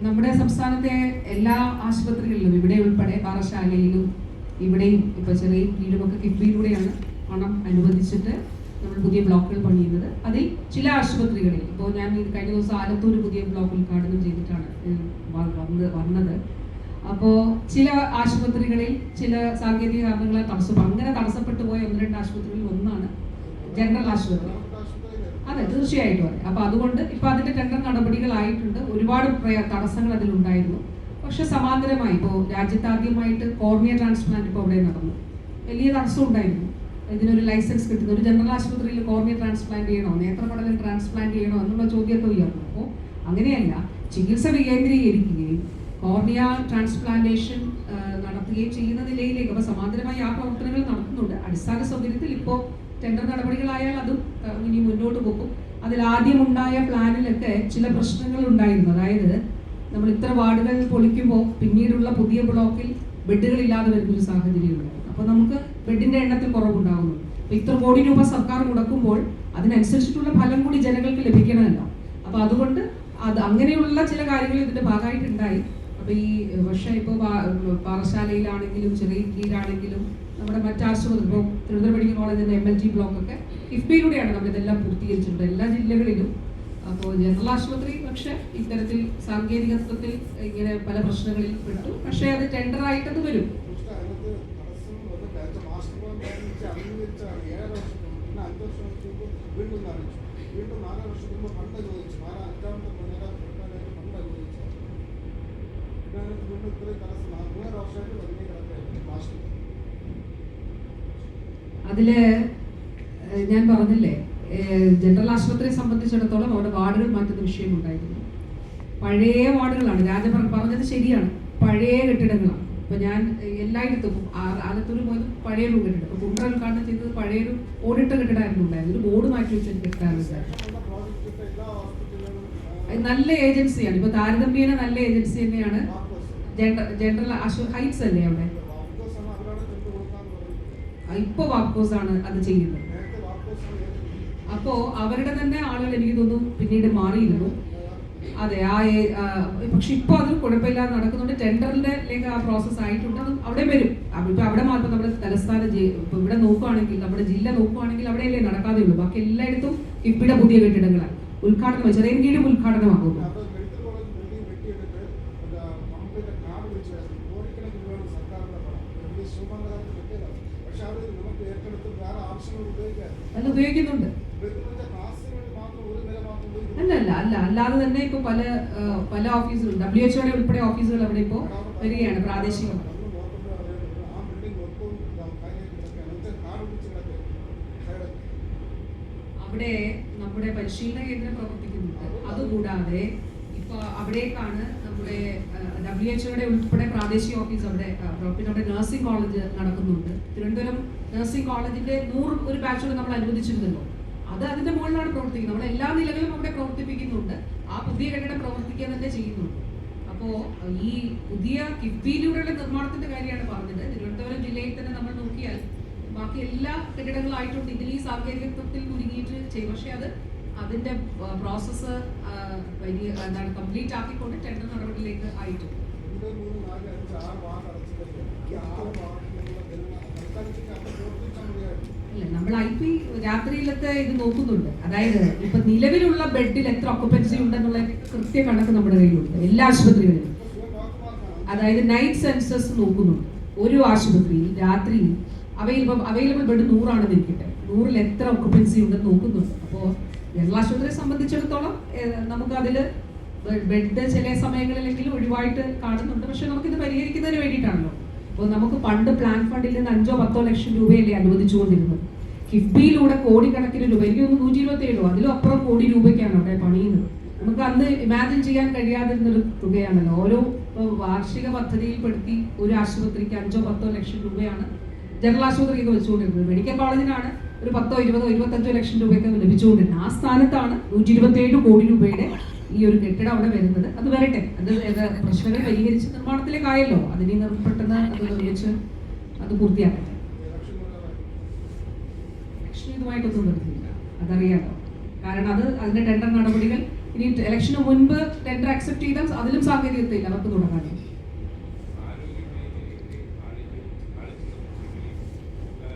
നമ്മുടെ സംസ്ഥാനത്തെ എല്ലാ ആശുപത്രികളിലും ഇവിടെ ഉൾപ്പെടെ പാറശാലയിലും ഇവിടെയും ഇപ്പോൾ ചെറിയ കീഴുമൊക്കെ കിഫ്ബിയിലൂടെയാണ് പണം അനുവദിച്ചിട്ട് നമ്മൾ പുതിയ ബ്ലോക്കുകൾ പണിയുന്നത്. അതിൽ ചില ആശുപത്രികളിൽ ഇപ്പോൾ ഞാൻ കഴിഞ്ഞ ദിവസം ആലത്തൂർ പുതിയ ബ്ലോക്ക് ഉദ്ഘാടനം ചെയ്തിട്ടാണ് വന്നത്. അപ്പോൾ ചില ആശുപത്രികളിൽ ചില സാങ്കേതിക കാരണങ്ങളാൽ അങ്ങനെ തടസ്സപ്പെട്ടു പോയ 1-2 ആശുപത്രികളിൽ ഒന്നാണ് ജനറൽ ആശുപത്രി. അതെ, തീർച്ചയായിട്ടും അതെ. അപ്പോൾ അതുകൊണ്ട് ഇപ്പോൾ അതിൻ്റെ ടെൻഡർ നടപടികളായിട്ടുണ്ട്. ഒരുപാട് തടസ്സങ്ങൾ അതിലുണ്ടായിരുന്നു. പക്ഷെ സമാന്തരമായി ഇപ്പോൾ രാജ്യത്താദ്യമായിട്ട് കോർണിയ ട്രാൻസ്പ്ലാന്റ് ഇപ്പോൾ അവിടെ നടന്നു. വലിയ തടസ്സം ഉണ്ടായിരുന്നു. ഇതിനൊരു ലൈസൻസ് കിട്ടുന്ന ഒരു ജനറൽ ആശുപത്രിയിൽ കോർണിയ ട്രാൻസ്പ്ലാന്റ് ചെയ്യണോ, നേത്രപടലം ട്രാൻസ്പ്ലാന്റ് ചെയ്യണോ എന്നുള്ള ചോദ്യമൊക്കെ ഉയർന്നു. അപ്പോൾ അങ്ങനെയല്ല, ചികിത്സ വികേന്ദ്രീകരിക്കുകയും കോർണിയ ട്രാൻസ്പ്ലാന്റേഷൻ നടത്തുകയും ചെയ്യുന്ന നിലയിലേക്ക് അപ്പോൾ സമാന്തരമായി ആ പ്രവർത്തനങ്ങൾ നടത്തുന്നുണ്ട്. അടിസ്ഥാന സൗകര്യത്തിൽ ഇപ്പോൾ ടെൻഡർ നടപടികളായാൽ അതും ഇനി മുന്നോട്ട് പോകും. അതിൽ ആദ്യമുണ്ടായ പ്ലാനിലൊക്കെ ചില പ്രശ്നങ്ങൾ ഉണ്ടായിരുന്നു. അതായത് നമ്മൾ ഇത്ര വാർഡുകൾ പൊളിക്കുമ്പോൾ പിന്നീടുള്ള പുതിയ ബ്ലോക്കിൽ ബെഡുകൾ ഇല്ലാതെ വരുന്നൊരു സാഹചര്യം ഉണ്ടായിരുന്നു. അപ്പോൾ നമുക്ക് ബെഡിന്റെ എണ്ണത്തിൽ കുറവുണ്ടാകുന്നു. അപ്പോൾ ഇത്ര കോടി രൂപ സർക്കാർ മുടക്കുമ്പോൾ അതിനനുസരിച്ചിട്ടുള്ള ഫലം കൂടി ജനങ്ങൾക്ക് ലഭിക്കണമല്ലോ. അപ്പോൾ അതുകൊണ്ട് അങ്ങനെയുള്ള ചില കാര്യങ്ങൾ ഇതിന്റെ ഭാഗമായിട്ടുണ്ടായി. അപ്പോൾ ഈ പക്ഷേ ഇപ്പോൾ പാറശാലയിലാണെങ്കിലും ചെറിയ കീഴാണെങ്കിലും നമ്മുടെ മറ്റാശുപത്രി ഇപ്പോൾ തിരുവനന്തപുരം മെഡിക്കൽ കോളേജിന്റെ MLT ബ്ലോക്കൊക്കെ കിഫ്ബിയിലൂടെയാണ് നമ്മളിതെല്ലാം പൂർത്തീകരിച്ചിട്ടുണ്ട് എല്ലാ ജില്ലകളിലും. അപ്പോൾ ജനറൽ ആശുപത്രി പക്ഷേ ഇത്തരത്തിൽ സാങ്കേതികത്വത്തിൽ ഇങ്ങനെ പല പ്രശ്നങ്ങളിൽ പെട്ടു. പക്ഷേ അത് ടെൻഡറായിട്ടത് വരും. അതില് ഞാൻ പറഞ്ഞില്ലേ, ജനറൽ ആശുപത്രിയെ സംബന്ധിച്ചിടത്തോളം അവിടെ വാർഡുകൾ മാറ്റുന്ന വിഷയമുണ്ടായിരുന്നു. പഴയ വാർഡുകളാണ്. പറഞ്ഞത് ശരിയാണ്, പഴയ കെട്ടിടങ്ങളാണ്. ഇപ്പൊ ഞാൻ എല്ലായിടത്തും ആലത്തൂർ പോയത് പഴയൊരു കെട്ടിടം. ഇപ്പൊ കുണ്ട്ര ഉദ്ഘാടനം ചെയ്തത് പഴയൊരു ഓടിട്ട കെട്ടിടമായിരുന്നു ഉണ്ടായിരുന്നു. ഒരു ബോർഡ് മാറ്റി വെച്ചൊരു കെട്ടിടമാണ്. നല്ല ഏജൻസിയാണ്. ഇപ്പൊ താരതമ്യേന നല്ല ഏജൻസി തന്നെയാണ് ജനറൽ ഹൈറ്റ്സ് അല്ലേ അവിടെ. ഇപ്പൊ വാപ്കോസ് ആണ് അത് ചെയ്യുന്നത്. അപ്പോ അവരുടെ തന്നെ ആളുകൾ എനിക്ക് തോന്നുന്നു പിന്നീട് മാറിയിരുന്നു. അതെ, പക്ഷെ ഇപ്പൊ അത് കുഴപ്പമില്ലാതെ നടക്കുന്നുണ്ട്. ടെൻഡറിന്റെ ആ പ്രോസസ് ആയിട്ടുണ്ട്. അത് അവിടെ വരും. ഇപ്പൊ അവിടെ മാത്രം നമ്മുടെ തലസ്ഥാന ഇപ്പൊ ഇവിടെ നോക്കുകയാണെങ്കിൽ നമ്മുടെ ജില്ല നോക്കുകയാണെങ്കിൽ അവിടെയല്ലേ നടക്കാതെ ഉള്ളൂ. ബാക്കി എല്ലായിടത്തും കിഫ്ബിയുടെ പുതിയ കെട്ടിടങ്ങളാണ് ഉദ്ഘാടനം. ചെറിയ കീഴും ഉദ്ഘാടനമാകുന്നു. അത് ഉപയോഗിക്കുന്നുണ്ട്. അല്ലാതെ തന്നെ ഇപ്പൊ പല ഓഫീസുകൾ WHO ഉൾപ്പെടെ ഓഫീസുകൾ അവിടെ ഇപ്പോ വരികയാണ് പ്രാദേശികമായി. അവിടെ നമ്മുടെ പരിശീലന കേന്ദ്രം പ്രവർത്തിക്കുന്നുണ്ട്. അതുകൂടാതെ ഇപ്പൊ അവിടേക്കാണ് നമ്മുടെ WHO ഉൾപ്പെടെ പ്രാദേശിക ഓഫീസ് അവിടെ. പിന്നെ അവിടെ നഴ്സിംഗ് കോളേജ് നടക്കുന്നുണ്ട്. തിരുവനന്തപുരം നഴ്സിംഗ് കോളേജിന്റെ 100 ഒരു ബാച്ചുകൾ നമ്മൾ അനുവദിച്ചിരുന്നല്ലോ. അത് അതിന്റെ മുകളിലാണ് പ്രവർത്തിക്കുന്നത്. നമ്മൾ എല്ലാ നിലകളും അവിടെ പ്രവർത്തിപ്പിക്കുന്നുണ്ട്. ആ പുതിയ കെട്ടിടം പ്രവർത്തിക്കുക തന്നെ ചെയ്യുന്നുണ്ട്. അപ്പോൾ ഈ പുതിയ കിഫ്ബിയിലൂടെയുള്ള നിർമ്മാണത്തിന്റെ കാര്യമാണ് പറഞ്ഞത്. തിരുവനന്തപുരം ജില്ലയിൽ തന്നെ നമ്മൾ നോക്കിയാൽ ബാക്കി എല്ലാ കെട്ടിടങ്ങളായിട്ടുണ്ട്. ഇതിൽ ഈ സാങ്കേതികത്വത്തിൽ കുരുങ്ങിയിട്ട് ചെയ്യും. പക്ഷെ അതിന്റെ പ്രോസസ്സ് കംപ്ലീറ്റ് ആക്കിക്കൊണ്ട് ടെൻഡർ നടപടിയിലേക്ക് ആയിട്ടുണ്ട്. നമ്മൾ IP രാത്രിയിലത്തെ ഇത് നോക്കുന്നുണ്ട്. അതായത് ഇപ്പൊ നിലവിലുള്ള ബെഡിൽ എത്ര ഒക്കുപ്പൻസി ഉണ്ടെന്നുള്ള കൃത്യ കണക്ക് നമ്മുടെ കയ്യിലുണ്ട് എല്ലാ ആശുപത്രികളിലും. അതായത് നൈറ്റ് സെൻസസ് നോക്കുന്നുണ്ട്. ഒരു ആശുപത്രിയിൽ രാത്രിയിൽ അവൈലബിൾ ബെഡ് 100 ആണെന്ന് ഇരിക്കട്ടെ, 100ൽ എത്ര ഒക്കുപ്പൻസി ഉണ്ടെന്ന് നോക്കുന്നുണ്ട്. അപ്പോൾ ജനറൽ ആശുപത്രിയെ സംബന്ധിച്ചിടത്തോളം നമുക്ക് അതില് ബെഡ് ചില സമയങ്ങളിലെങ്കിലും ഒഴിവായിട്ട് കാണുന്നുണ്ട്. പക്ഷെ നമുക്കിത് പരിഹരിക്കുന്നതിന് വേണ്ടിയിട്ടാണല്ലോ. അപ്പോൾ നമുക്ക് പണ്ട് പ്ലാൻ ഫണ്ടിൽ നിന്ന് 5-10 ലക്ഷം രൂപയല്ലേ അനുവദിച്ചുകൊണ്ടിരുന്നത്. കിഫ്ബിയിലൂടെ കോടിക്കണക്കിന് രൂപ, എനിക്ക് തോന്നുന്നു 127 അതിലും അപ്പുറം കോടി രൂപയ്ക്കാണ് അവിടെ പണിയുന്നത്. നമുക്ക് അന്ന് ഇമാജിൻ ചെയ്യാൻ കഴിയാതിരുന്നൊരു തുകയാണല്ലോ. ഓരോ വാർഷിക പദ്ധതിയിൽപ്പെടുത്തി ഒരു ആശുപത്രിക്ക് 5-10 ലക്ഷം രൂപയാണ് ജനറൽ ആശുപത്രിയൊക്കെ വെച്ചുകൊണ്ടിരുന്നത്. മെഡിക്കൽ കോളേജിനാണ് ഒരു 10, 20, 25 ലക്ഷം രൂപയൊക്കെ ലഭിച്ചുകൊണ്ടിരുന്നത്. ആ സ്ഥാനത്താണ് 127 കോടി രൂപയുടെ ഈ ഒരു കെട്ടിടം അവിടെ വരുന്നത്. അത് വരട്ടെ, അത് പ്രശ്നങ്ങൾ പരിഹരിച്ച് നിർമ്മാണത്തിലേക്കായല്ലോ. അതിനെ പെട്ടെന്ന് അത് നിർമ്മിച്ച് അത് പൂർത്തിയാക്കട്ടെ. ഇതുമായിട്ടൊന്നും വരുന്നില്ല, അതറിയാലോ. കാരണം അതിന്റെ ടെൻഡർ നടപടികൾ ഇനി ഇലക്ഷന് മുൻപ് ടെൻഡർ അക്സെപ്റ്റ് ചെയ്താൽ അതിലും സാങ്കേതികതയില്ല അവർക്ക് തുടങ്ങാൻ.